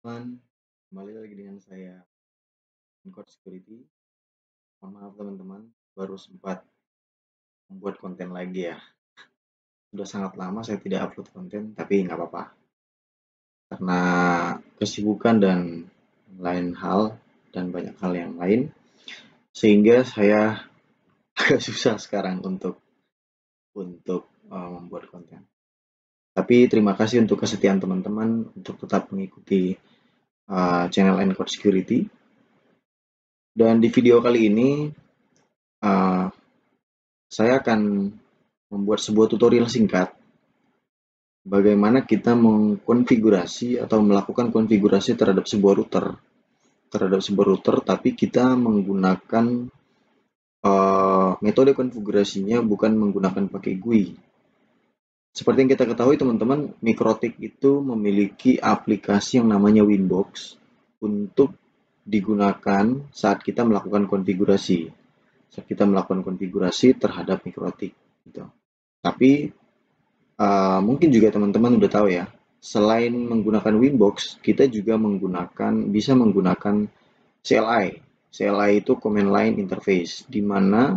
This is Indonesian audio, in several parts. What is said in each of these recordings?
Teman, kembali lagi dengan saya, Encode Security. Mohon maaf teman-teman, baru sempat membuat konten lagi ya. Sudah sangat lama saya tidak upload konten, tapi nggak apa-apa. Karena kesibukan dan lain hal, dan banyak hal yang lain, sehingga saya agak susah sekarang untuk membuat konten. Tapi terima kasih untuk kesetiaan teman-teman untuk tetap mengikuti channel Encode Security. Dan di video kali ini, uh, saya akan membuat sebuah tutorial singkat bagaimana kita mengkonfigurasi atau melakukan konfigurasi terhadap sebuah router, tapi kita menggunakan metode konfigurasinya bukan menggunakan pakai GUI. Seperti yang kita ketahui teman-teman, Mikrotik itu memiliki aplikasi yang namanya Winbox untuk digunakan saat kita melakukan konfigurasi. Saat kita melakukan konfigurasi terhadap Mikrotik gitu. Tapi mungkin juga teman-teman udah tahu ya, selain menggunakan Winbox, kita juga bisa menggunakan CLI. CLI itu Command Line Interface, di mana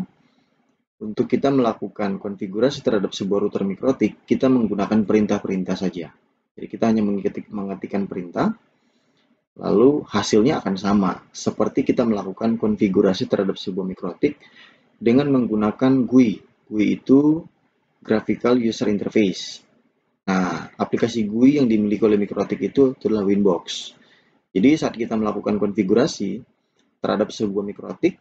untuk kita melakukan konfigurasi terhadap sebuah router Mikrotik, kita menggunakan perintah-perintah saja. Jadi kita hanya mengetikkan perintah, lalu hasilnya akan sama, seperti kita melakukan konfigurasi terhadap sebuah Mikrotik dengan menggunakan GUI. GUI itu Graphical User Interface. Nah, aplikasi GUI yang dimiliki oleh Mikrotik itu adalah Winbox. Jadi saat kita melakukan konfigurasi terhadap sebuah Mikrotik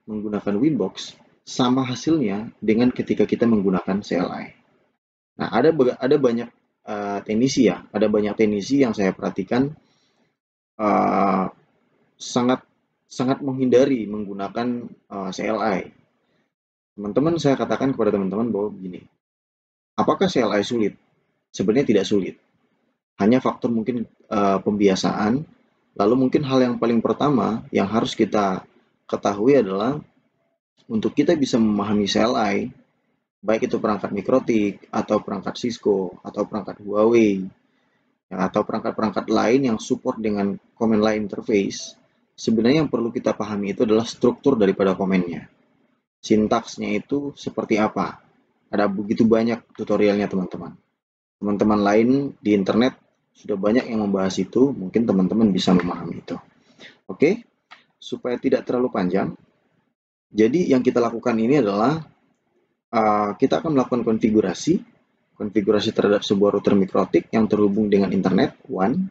menggunakan Winbox, sama hasilnya dengan ketika kita menggunakan CLI. Nah, ada banyak teknisi ya, ada banyak teknisi yang saya perhatikan sangat sangat menghindari menggunakan CLI. Teman-teman, saya katakan kepada teman-teman bahwa begini, apakah CLI sulit? Sebenarnya tidak sulit. Hanya faktor mungkin pembiasaan. Lalu mungkin hal yang paling pertama yang harus kita ketahui adalah untuk kita bisa memahami CLI, baik itu perangkat Mikrotik atau perangkat Cisco atau perangkat Huawei ya, atau perangkat-perangkat lain yang support dengan command line interface, sebenarnya yang perlu kita pahami itu adalah struktur daripada komennya. Sintaksnya itu seperti apa? Ada begitu banyak tutorialnya teman-teman. Teman-teman lain di internet sudah banyak yang membahas itu, mungkin teman-teman bisa memahami itu. Oke, supaya tidak terlalu panjang, jadi yang kita lakukan ini adalah kita akan melakukan konfigurasi terhadap sebuah router Mikrotik yang terhubung dengan internet, one.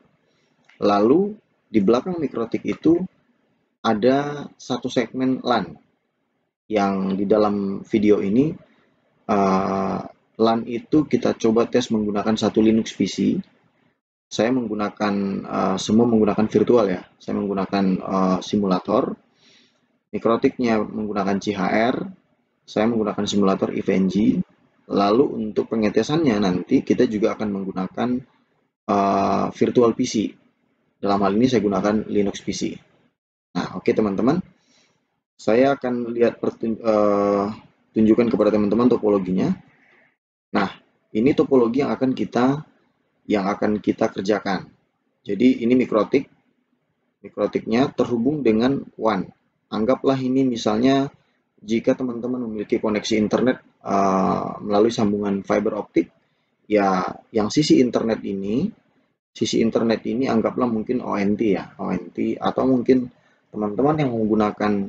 Lalu di belakang Mikrotik itu ada satu segmen LAN, yang di dalam video ini LAN itu kita coba tes menggunakan satu Linux PC. Saya menggunakan semua menggunakan virtual ya. Saya menggunakan simulator. Mikrotiknya menggunakan CHR. Saya menggunakan simulator EVNG. Lalu untuk pengetesannya nanti kita juga akan menggunakan virtual PC. Dalam hal ini saya gunakan Linux PC. Nah, oke teman-teman. Saya akan lihat tunjukkan kepada teman-teman topologinya. Nah, ini topologi yang akan kita kerjakan. Jadi ini Mikrotiknya terhubung dengan WAN. Anggaplah ini misalnya jika teman-teman memiliki koneksi internet melalui sambungan fiber optik, ya yang sisi internet ini anggaplah mungkin ONT ya, ONT, atau mungkin teman-teman yang menggunakan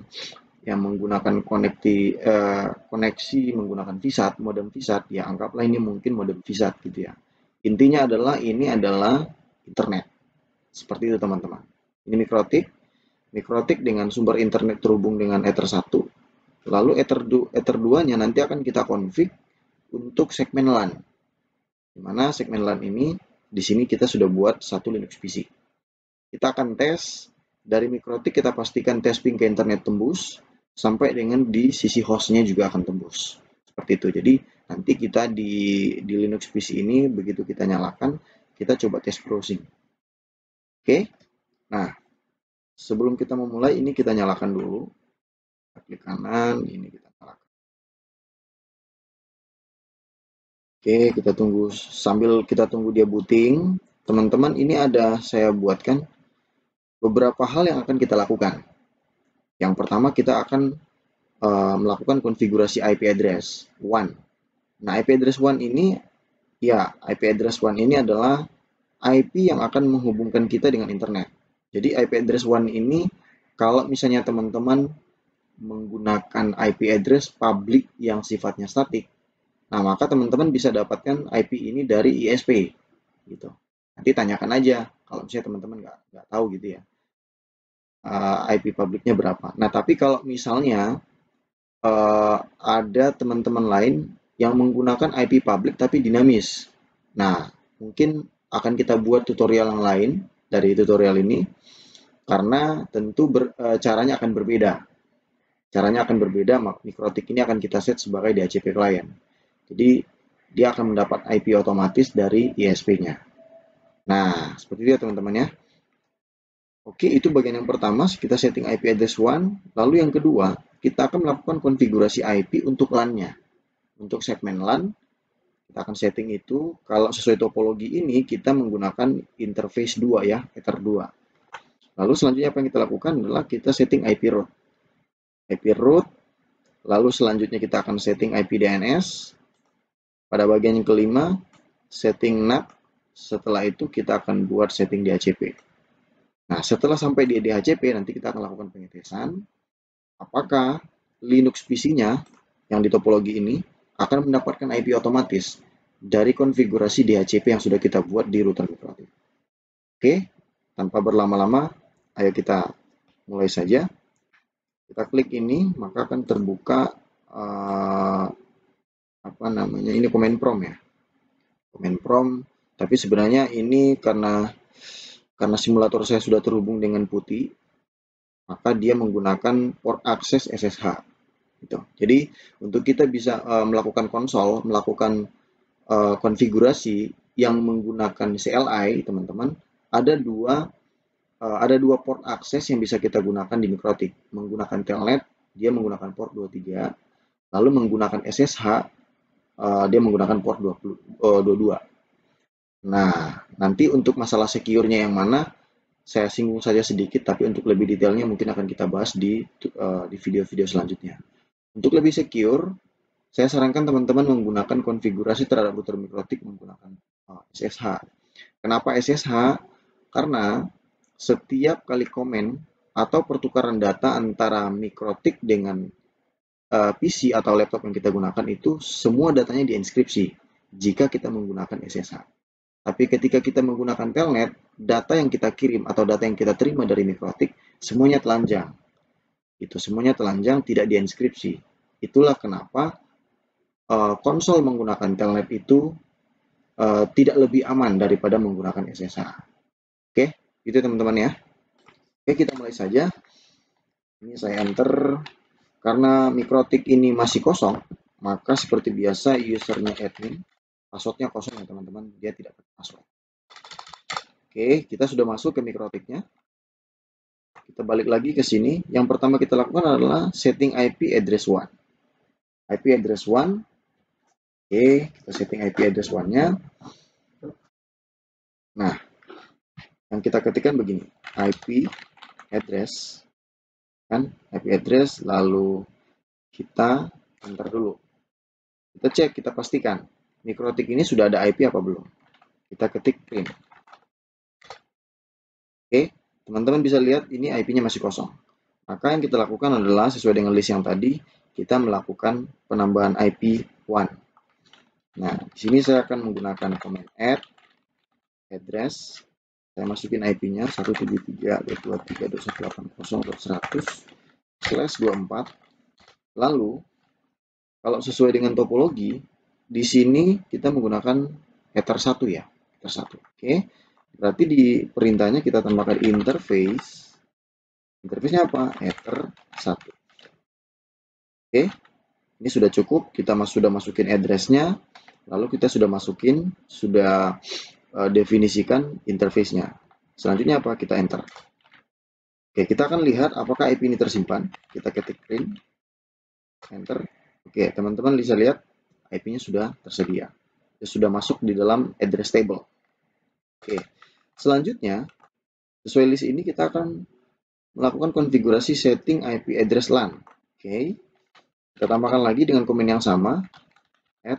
koneksi menggunakan VSAT, modem VSAT, ya anggaplah ini mungkin modem VSAT gitu ya. Intinya adalah ini adalah internet. Seperti itu teman-teman. Ini Mikrotik dengan sumber internet terhubung dengan Ether 1. Lalu Ether 2-nya nanti akan kita config untuk segmen LAN. Di mana segmen LAN ini di sini kita sudah buat satu Linux PC. Kita akan tes dari Mikrotik, kita pastikan tes ping ke internet tembus sampai dengan di sisi hostnya juga akan tembus. Seperti itu. Jadi nanti kita di Linux PC ini begitu kita nyalakan, kita coba tes browsing. Oke. Nah, sebelum kita memulai ini kita nyalakan dulu. Klik kanan, ini kita nyalakan. Oke, kita tunggu sambil kita tunggu dia booting. Teman-teman, ini ada saya buatkan beberapa hal yang akan kita lakukan. Yang pertama, kita akan melakukan konfigurasi IP address WAN. Nah, IP address WAN ini, IP address WAN ini adalah IP yang akan menghubungkan kita dengan internet. Jadi IP address WAN ini, kalau misalnya teman-teman menggunakan IP address public yang sifatnya statik, nah maka teman-teman bisa dapatkan IP ini dari ISP, gitu. Nanti tanyakan aja kalau misalnya teman-teman nggak tahu gitu ya, IP publiknya berapa. Nah, tapi kalau misalnya ada teman-teman lain yang menggunakan IP public tapi dinamis. Nah, mungkin akan kita buat tutorial yang lain dari tutorial ini, karena tentu caranya akan berbeda. Caranya akan berbeda, mikrotik ini akan kita set sebagai DHCP client. Jadi, dia akan mendapat IP otomatis dari ISP-nya. Nah, seperti itu ya teman-teman ya. Oke, itu bagian yang pertama, kita setting IP address WAN. Lalu yang kedua, kita akan melakukan konfigurasi IP untuk LAN-nya. Untuk segmen LAN, kita akan setting itu. Kalau sesuai topologi ini, kita menggunakan interface 2 ya, Ether 2. Lalu selanjutnya apa yang kita lakukan adalah kita setting IP route. IP route, lalu selanjutnya kita akan setting IP DNS. Pada bagian yang kelima, setting NAT. Setelah itu kita akan buat setting DHCP. Nah, setelah sampai di DHCP, nanti kita akan lakukan pengetesan. Apakah Linux PC-nya yang di topologi ini akan mendapatkan IP otomatis dari konfigurasi DHCP yang sudah kita buat di router mikrotik. Oke, tanpa berlama-lama, ayo kita mulai saja. Kita klik ini, maka akan terbuka ini command prompt ya. Command prompt, tapi sebenarnya ini karena simulator saya sudah terhubung dengan putih, maka dia menggunakan port access SSH. Gitu. Jadi untuk kita bisa melakukan konsol, melakukan konfigurasi yang menggunakan CLI, teman-teman, ada dua port akses yang bisa kita gunakan di mikrotik. Menggunakan telnet, dia menggunakan port 23, lalu menggunakan SSH, dia menggunakan port 22. Nah, nanti untuk masalah secure-nya yang mana, saya singgung saja sedikit, tapi untuk lebih detailnya mungkin akan kita bahas di video-video selanjutnya. Untuk lebih secure, saya sarankan teman-teman menggunakan konfigurasi terhadap router mikrotik menggunakan SSH. Kenapa SSH? Karena setiap kali komen atau pertukaran data antara mikrotik dengan PC atau laptop yang kita gunakan itu semua datanya dienskripsi jika kita menggunakan SSH. Tapi ketika kita menggunakan telnet, data yang kita kirim atau data yang kita terima dari mikrotik semuanya telanjang. Itu semuanya telanjang, tidak dienskripsi. Itulah kenapa konsol menggunakan telnet itu tidak lebih aman daripada menggunakan SSH. Oke, itu teman-teman ya. Oke, kita mulai saja. Ini saya enter. Karena mikrotik ini masih kosong, maka seperti biasa usernya admin, passwordnya kosong ya teman-teman, dia tidak pakai password. Oke, kita sudah masuk ke mikrotiknya. Kita balik lagi ke sini. Yang pertama kita lakukan adalah setting IP address WAN. IP address WAN. Oke, kita setting IP address WAN-nya. Nah, yang kita ketikkan begini, IP address, kan? IP address, lalu kita enter dulu. Kita cek, kita pastikan mikrotik ini sudah ada IP apa belum. Kita ketik print. Oke, teman-teman bisa lihat ini IP-nya masih kosong. Maka yang kita lakukan adalah sesuai dengan list yang tadi, kita melakukan penambahan IP WAN. Nah, di sini saya akan menggunakan command add address. Saya masukin IP-nya 173.231.100/24. Lalu, kalau sesuai dengan topologi, di sini kita menggunakan Ether 1 ya. Ether 1. Oke. Berarti di perintahnya kita tambahkan interface. Interface-nya apa? Ether 1. Oke. Ini sudah cukup. Kita sudah masukin address-nya. Lalu kita sudah definisikan interface-nya. Selanjutnya apa? Kita enter. Oke, kita akan lihat apakah IP ini tersimpan. Kita ketik print. Enter. Oke, teman-teman bisa lihat IP-nya sudah tersedia. Dia sudah masuk di dalam address table. Oke, selanjutnya, Sesuai list ini kita akan melakukan konfigurasi setting IP address LAN. Oke. Kita tambahkan lagi dengan komen yang sama, add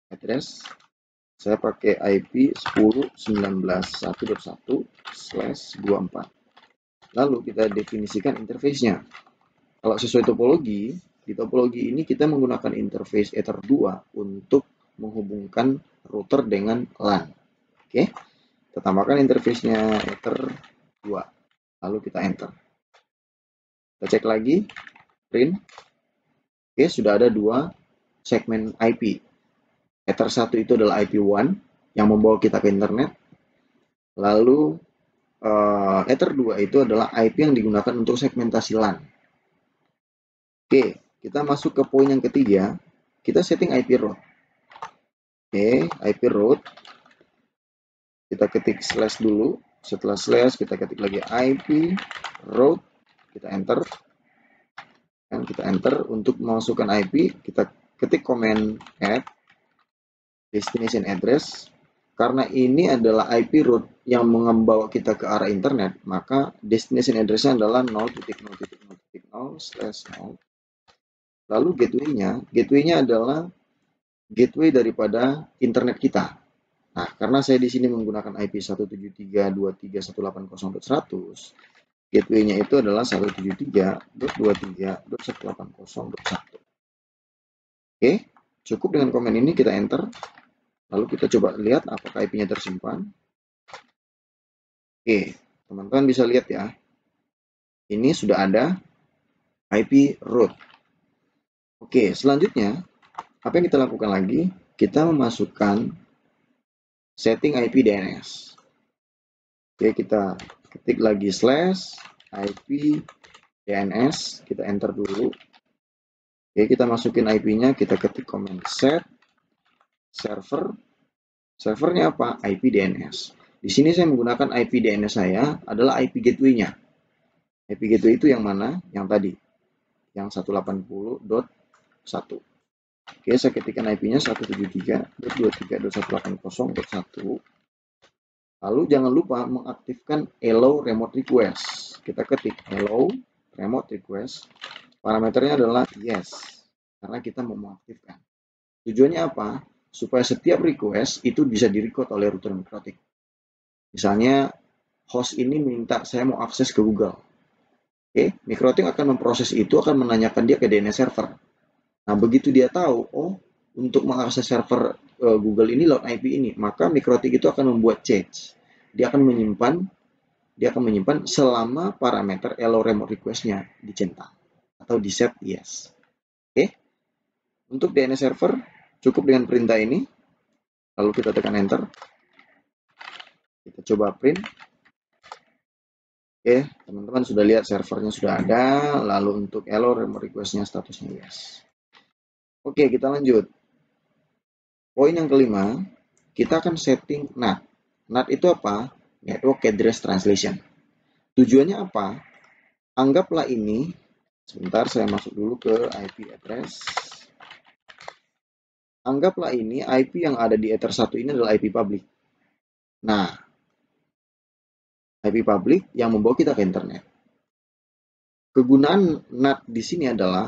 address. Saya pakai IP 10.19.1.1/24. Lalu kita definisikan interface-nya. Kalau sesuai topologi, di topologi ini kita menggunakan interface Ether 2 untuk menghubungkan router dengan LAN. Oke, kita tambahkan interface-nya Ether 2. Lalu kita enter. Kita cek lagi, print. Oke, sudah ada 2 segmen IP. Ether 1 itu adalah IP1 yang membawa kita ke internet. Lalu Ether 2 itu adalah IP yang digunakan untuk segmentasi LAN. Oke, kita masuk ke poin yang ketiga. Kita setting IP route. Oke, IP route. Kita ketik slash dulu. Setelah slash, kita ketik lagi IP route. Kita enter. Dan kita enter. Untuk memasukkan IP, kita ketik command add destination address. Karena ini adalah IP route yang membawa kita ke arah internet, maka destination address-nya adalah 0.0.0/0. Lalu gateway-nya adalah gateway daripada internet kita. Nah, karena saya di sini menggunakan IP 173.23.180.100, gateway-nya itu adalah 173.23.180.1. Oke, cukup dengan komen ini, kita enter. Lalu kita coba lihat apakah IP-nya tersimpan. Oke, teman-teman bisa lihat ya. Ini sudah ada IP route. Oke, selanjutnya apa yang kita lakukan lagi? Kita memasukkan setting IP DNS. Oke, kita ketik lagi slash IP DNS, kita enter dulu. Oke, kita masukin IP-nya, kita ketik command set server. Servernya apa? IP DNS. Di sini saya menggunakan IP DNS saya adalah IP gateway-nya. IP gateway itu yang mana? Yang tadi. Yang 180.1. Oke, saya ketikkan IP-nya 173.23.180.1. Lalu jangan lupa mengaktifkan allow remote request. Kita ketik allow remote request. Parameternya adalah yes, karena kita mau mengaktifkan. Tujuannya apa? Supaya setiap request itu bisa direcode oleh router Mikrotik. Misalnya, host ini minta saya mau akses ke Google. Oke, Mikrotik akan memproses itu, akan menanyakan dia ke DNS server. Nah, begitu dia tahu, oh, untuk mengakses server Google ini lewat IP ini, maka Mikrotik itu akan membuat change. Dia akan menyimpan selama parameter allow remote request-nya dicentang atau di set yes. Oke. Untuk DNS server cukup dengan perintah ini. Lalu kita tekan enter. Kita coba print. Oke, teman-teman sudah lihat servernya sudah ada. Lalu untuk allow remote request-nya statusnya yes. Oke, kita lanjut. Poin yang kelima, kita akan setting NAT. NAT itu apa? Network Address Translation. Tujuannya apa? Anggaplah ini, sebentar saya masuk dulu ke IP address. Anggaplah ini IP yang ada di Ether 1 ini adalah IP public. Nah, IP public yang membawa kita ke internet. Kegunaan NAT di sini adalah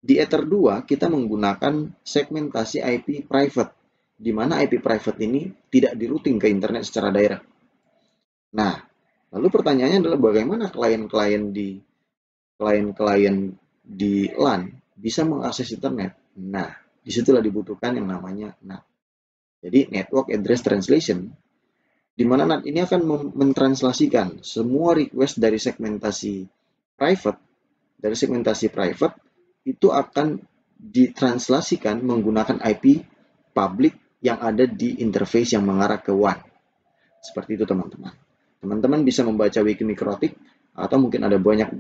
di Ether 2 kita menggunakan segmentasi IP private, di mana IP private ini tidak di-routing ke internet secara direct. Nah, lalu pertanyaannya adalah bagaimana klien-klien di LAN bisa mengakses internet. Nah, disitulah dibutuhkan yang namanya NAT. Jadi Network Address Translation, di mana NAT ini akan mentranslasikan semua request dari segmentasi private itu akan ditranslasikan menggunakan IP public yang ada di interface yang mengarah ke WAN. Seperti itu teman-teman. Teman-teman bisa membaca wiki Mikrotik atau mungkin ada banyak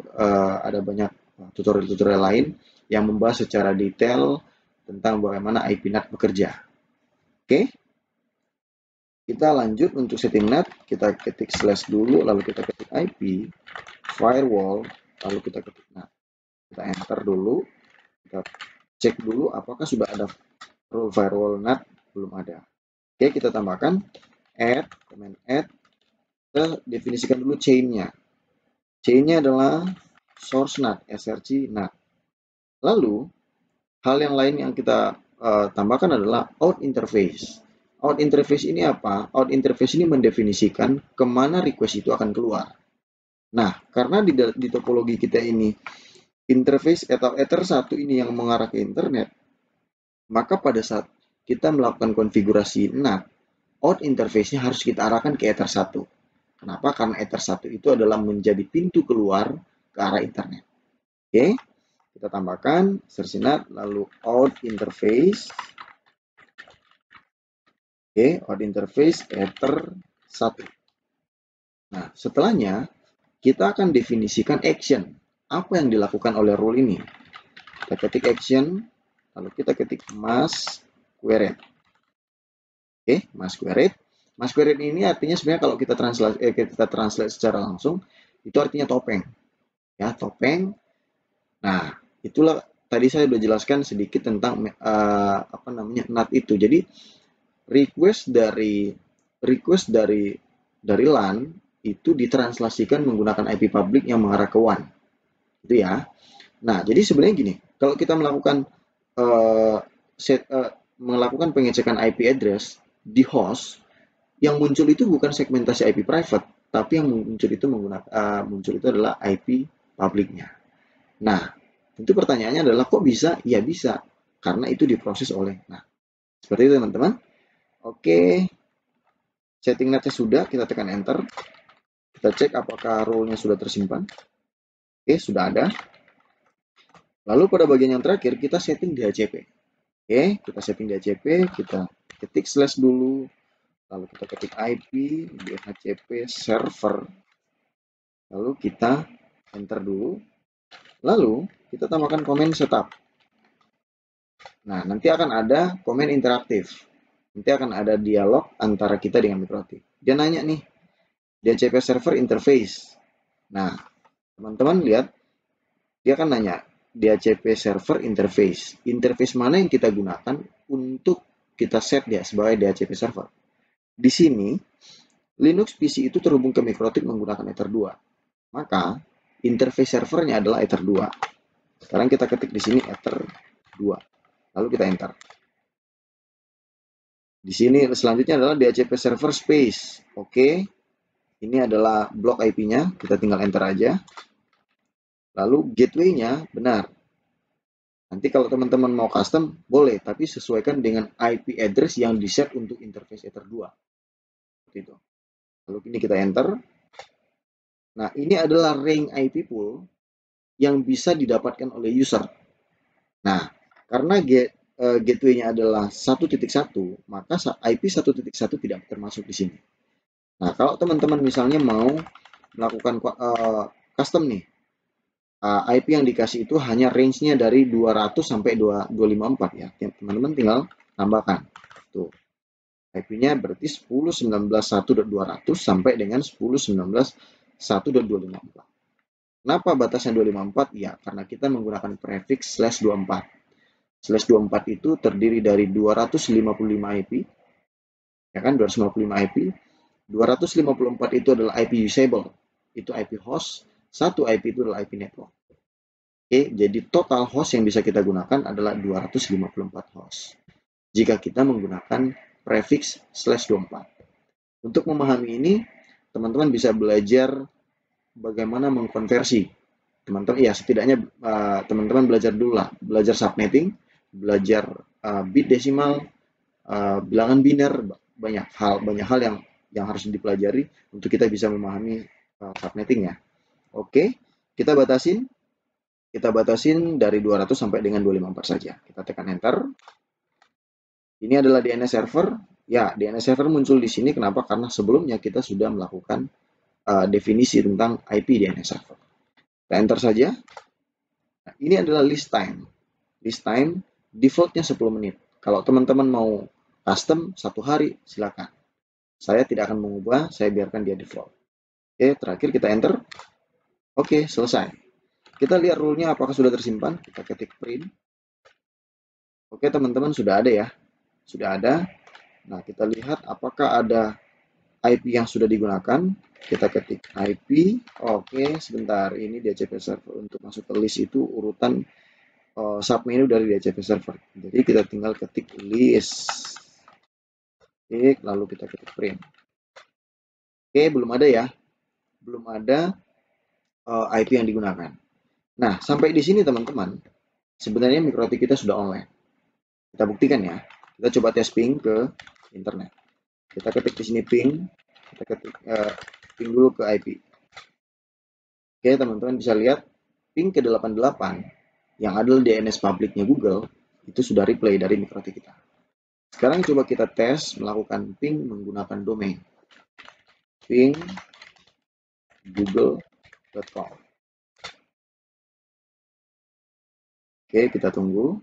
tutorial-tutorial lain yang membahas secara detail tentang bagaimana IP NAT bekerja. Oke, kita lanjut untuk setting NAT. Kita ketik slash dulu, lalu kita ketik IP firewall, lalu kita ketik NAT. Kita enter dulu, kita cek dulu apakah sudah ada role firewall NAT. Belum ada. Oke, kita tambahkan add, command add Kita definisikan dulu chain-nya. Chain-nya adalah source NAT, SRC NAT. Lalu, hal yang lain yang kita tambahkan adalah out interface. Out interface ini apa? Out interface ini mendefinisikan kemana request itu akan keluar. Nah, karena di topologi kita ini interface atau Ether 1 ini yang mengarah ke internet, maka pada saat kita melakukan konfigurasi NAT, out interface-nya harus kita arahkan ke Ether 1. Kenapa? Karena Ether 1 itu adalah menjadi pintu keluar ke arah internet. Oke, kita tambahkan search NAT, lalu out interface. Oke, out interface Ether 1. Nah, setelahnya kita akan definisikan action. Apa yang dilakukan oleh rule ini? Kita ketik action, lalu kita ketik masquerade. Oke, masquerade. Masquerade ini artinya sebenarnya kalau kita translate secara langsung, itu artinya topeng. Ya, topeng. Nah, itulah tadi saya sudah jelaskan sedikit tentang NAT itu. Jadi request dari LAN itu ditranslasikan menggunakan IP public yang mengarah ke WAN. Itu ya. Nah, jadi sebenarnya gini, kalau kita melakukan melakukan pengecekan IP address di host, yang muncul itu bukan segmentasi IP private, tapi yang muncul itu adalah IP publiknya. Nah, tentu pertanyaannya adalah kok bisa? Ya bisa, karena itu diproses oleh. Nah, seperti itu teman-teman. Oke, setting netnya sudah, kita tekan enter. Kita cek apakah role-nya sudah tersimpan. Oke, sudah ada. Lalu pada bagian yang terakhir, kita setting DHCP. Oke, kita setting DHCP, kita ketik slash dulu, lalu kita ketik IP, DHCP server, lalu kita enter dulu, lalu kita tambahkan komen setup. Nah, nanti akan ada komen interaktif. Nanti akan ada dialog antara kita dengan MikroTik. Dia nanya nih, DHCP server interface. Nah, teman-teman lihat, dia akan nanya, DHCP server interface. Interface mana yang kita gunakan untuk kita set dia sebagai DHCP server. Di sini, Linux PC itu terhubung ke MikroTik menggunakan Ether 2. Maka, interface servernya adalah Ether 2. Sekarang kita ketik di sini Ether 2. Lalu kita enter. Di sini selanjutnya adalah DHCP server space. Oke. Ini adalah blok IP-nya. Kita tinggal enter aja. Lalu gateway-nya benar. Nanti kalau teman-teman mau custom, boleh. Tapi sesuaikan dengan IP address yang di-set untuk interface Ether 2. Seperti itu. Lalu ini kita enter. Nah, ini adalah range IP pool yang bisa didapatkan oleh user. Nah, karena gateway-nya adalah 1.1, maka IP 1.1 tidak termasuk di sini. Nah, kalau teman-teman misalnya mau melakukan custom nih, IP yang dikasih itu hanya range-nya dari 200 sampai 254 ya. Teman-teman tinggal tambahkan. Tuh. IP-nya berarti 10.19.1.200 sampai dengan 10.19.1.254. Kenapa batasnya 254? Ya, karena kita menggunakan prefix /24. /24 itu terdiri dari 255 IP. Ya kan, 255 IP. 254 itu adalah IP usable. Itu IP host. 1 IP itu adalah IP network. Oke, jadi total host yang bisa kita gunakan adalah 254 host. Jika kita menggunakan prefix /24. Untuk memahami ini, teman-teman bisa belajar bagaimana mengkonversi. Teman-teman, ya setidaknya teman-teman belajar dulu lah. Belajar subnetting, belajar bit desimal, bilangan biner, banyak hal yang harus dipelajari untuk kita bisa memahami subnetting ya. Oke, kita batasin dari 200 sampai dengan 254 saja. Kita tekan enter. Ini adalah DNS server. Ya, DNS server muncul di sini. Kenapa? Karena sebelumnya kita sudah melakukan definisi tentang IP DNS server. Kita enter saja. Nah, ini adalah list time. List time defaultnya 10 menit. Kalau teman-teman mau custom 1 hari, silakan. Saya tidak akan mengubah, saya biarkan dia default. Oke, terakhir kita enter. Oke, selesai. Kita lihat rule-nya apakah sudah tersimpan. Kita ketik print. Oke, teman-teman sudah ada ya. Sudah ada. Nah, kita lihat apakah ada IP yang sudah digunakan, kita ketik IP. Oke, sebentar, ini DHCP server. Untuk masuk ke list itu urutan submenu dari DHCP server. Jadi kita tinggal ketik list, lalu kita ketik print. Oke, belum ada ya, belum ada IP yang digunakan. Nah, sampai di sini teman-teman, sebenarnya MikroTik kita sudah online. Kita buktikan ya. Kita coba tes ping ke internet. Kita ketik di sini ping, kita ketik ping dulu ke IP. Oke, teman-teman bisa lihat ping ke 88 yang adalah DNS publiknya Google itu sudah replay dari MikroTik kita. Sekarang coba kita tes melakukan ping menggunakan domain ping google.com. Oke, kita tunggu.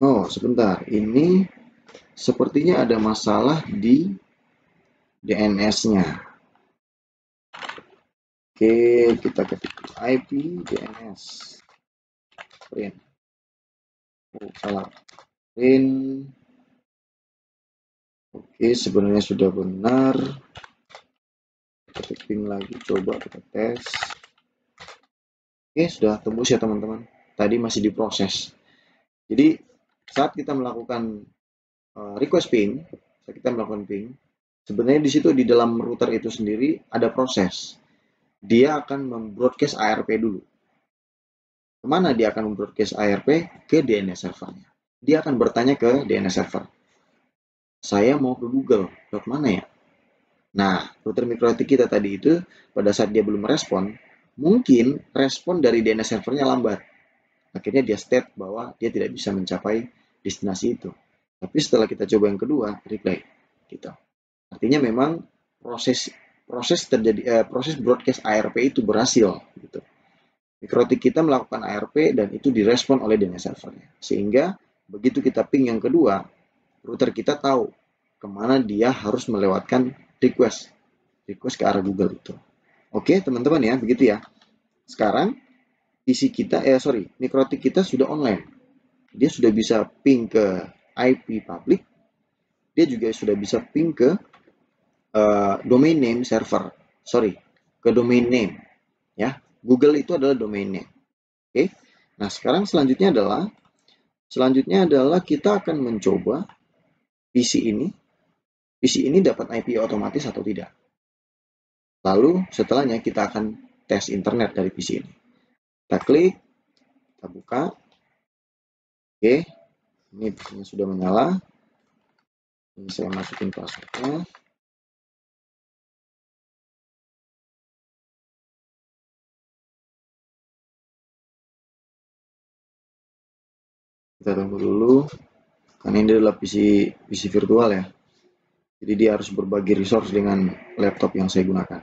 Oh, sebentar. Ini sepertinya ada masalah di DNS-nya. Oke, kita ketik IP DNS. Print. Oh, salah. Print. Oke, sebenarnya sudah benar. Ketik ping lagi, coba kita tes. Oke, sudah tembus ya teman-teman. Tadi masih diproses. Jadi, saat kita melakukan request ping, saat kita melakukan ping, sebenarnya di situ di dalam router itu sendiri ada proses. Dia akan membroadcast ARP dulu. Kemana dia akan membroadcast ARP? Ke DNS servernya. Dia akan bertanya ke DNS server. Saya mau ke Google, dot mana ya? Nah, router MikroTik kita tadi itu, pada saat dia belum merespon, mungkin respon dari DNS servernya lambat. Akhirnya dia state bahwa dia tidak bisa mencapai destinasi itu. Tapi setelah kita coba yang kedua, replay. Gitu. Artinya memang proses broadcast ARP itu berhasil. Gitu. MikroTik kita melakukan ARP dan itu direspon oleh DNS servernya. Sehingga begitu kita ping yang kedua, router kita tahu kemana dia harus melewatkan request ke arah Google itu. Oke, teman-teman ya, begitu ya. Sekarang PC kita, MikroTik kita sudah online. Dia sudah bisa ping ke IP public. Dia juga sudah bisa ping ke domain name server. Ke domain name. Ya, Google itu adalah domain name. Oke. Nah, sekarang selanjutnya adalah kita akan mencoba PC ini dapat IP otomatis atau tidak. Lalu setelahnya kita akan tes internet dari PC ini. Kita klik, kita buka. Oke, ini PC-nya sudah menyala. Ini saya masukin passwordnya. Kita tunggu dulu, karena ini adalah PC virtual ya. Jadi dia harus berbagi resource dengan laptop yang saya gunakan.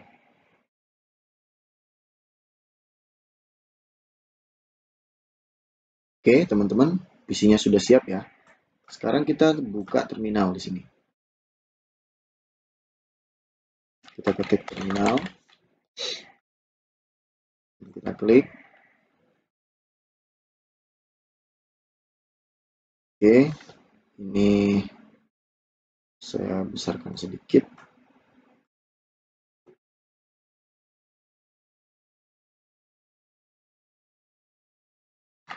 Oke, teman-teman, PC-nya sudah siap ya. Sekarang kita buka terminal di sini. Kita ketik terminal. Kita klik. Oke, ini saya besarkan sedikit.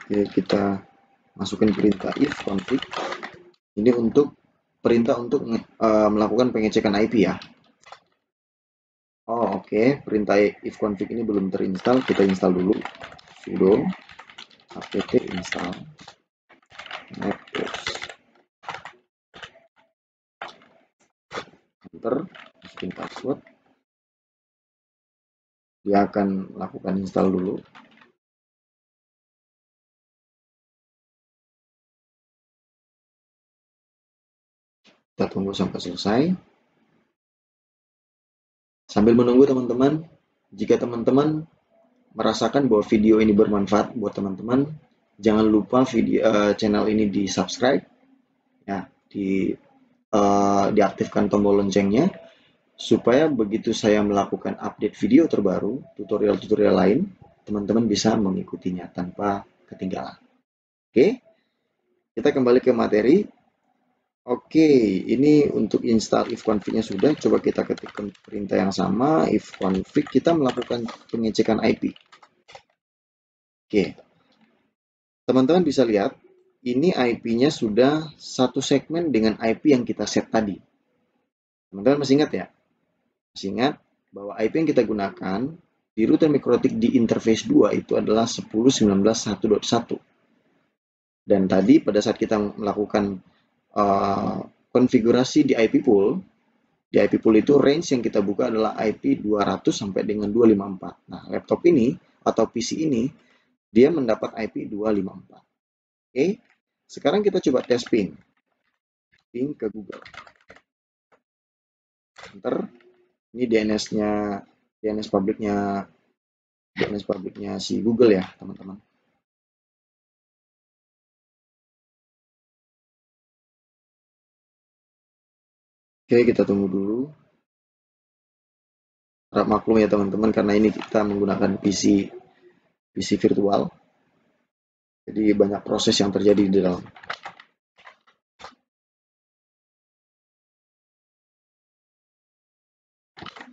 Oke, kita masukin perintah if config. Ini untuk perintah untuk melakukan pengecekan IP ya. Oh, oke. Perintah if config ini belum terinstall. Kita install dulu. Sudo apt install networks. Enter, masukin password. Dia akan melakukan install dulu. Kita tunggu sampai selesai. Sambil menunggu teman-teman, jika teman-teman merasakan bahwa video ini bermanfaat buat teman-teman, jangan lupa channel ini di subscribe, ya, diaktifkan tombol loncengnya, supaya begitu saya melakukan update video terbaru, tutorial-tutorial lain, teman-teman bisa mengikutinya tanpa ketinggalan. Oke, kita kembali ke materi. Oke, ini untuk install if config-nya sudah. Coba kita ketikkan perintah yang sama, if config, kita melakukan pengecekan IP. Oke, teman-teman bisa lihat, ini IP-nya sudah satu segmen dengan IP yang kita set tadi. Teman-teman masih ingat ya? Masih ingat bahwa IP yang kita gunakan di router mikrotik di interface 2 itu adalah 10.19.1.1. Dan tadi pada saat kita melakukan konfigurasi di IP pool, di IP pool itu range yang kita buka adalah IP 200 sampai dengan 254. Nah, laptop ini atau PC ini dia mendapat IP 254. Oke. Sekarang kita coba tes ping. Ping ke Google. Enter. Ini DNS publiknya si Google ya, teman-teman. Oke, kita tunggu dulu. Harap maklum ya teman-teman, karena ini kita menggunakan PC virtual. Jadi banyak proses yang terjadi di dalam.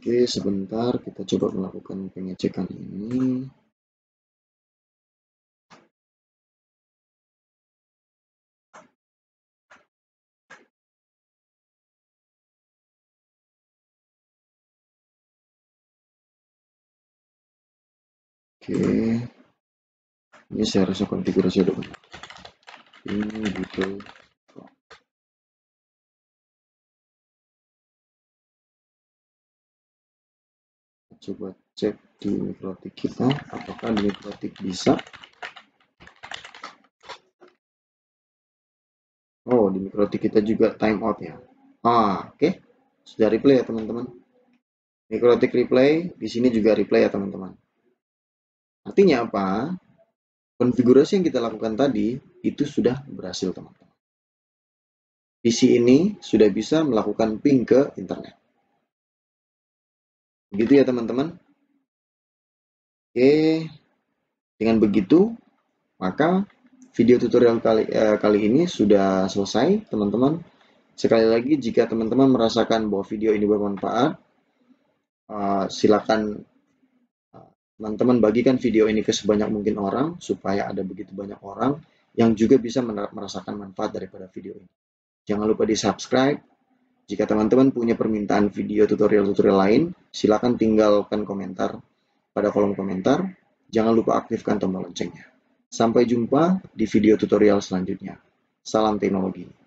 Oke, sebentar kita coba melakukan pengecekan ini. Oke, ini saya rasa konfigurasi udah benar. Ini gitu. Coba cek di mikrotik kita, apakah di mikrotik bisa. Oh, di mikrotik kita juga timeout ya. Oke. Sudah replay ya teman-teman. Mikrotik replay, di sini juga replay ya teman-teman. Artinya apa? Konfigurasi yang kita lakukan tadi itu sudah berhasil teman-teman. PC ini sudah bisa melakukan ping ke internet. Begitu ya teman-teman. Oke, dengan begitu maka video tutorial kali ini sudah selesai teman-teman. Sekali lagi jika teman-teman merasakan bahwa video ini bermanfaat, silakan teman-teman bagikan video ini ke sebanyak mungkin orang supaya ada begitu banyak orang yang juga bisa merasakan manfaat daripada video ini. Jangan lupa di subscribe. Jika teman-teman punya permintaan video tutorial-tutorial lain, silakan tinggalkan komentar pada kolom komentar. Jangan lupa aktifkan tombol loncengnya. Sampai jumpa di video tutorial selanjutnya. Salam teknologi.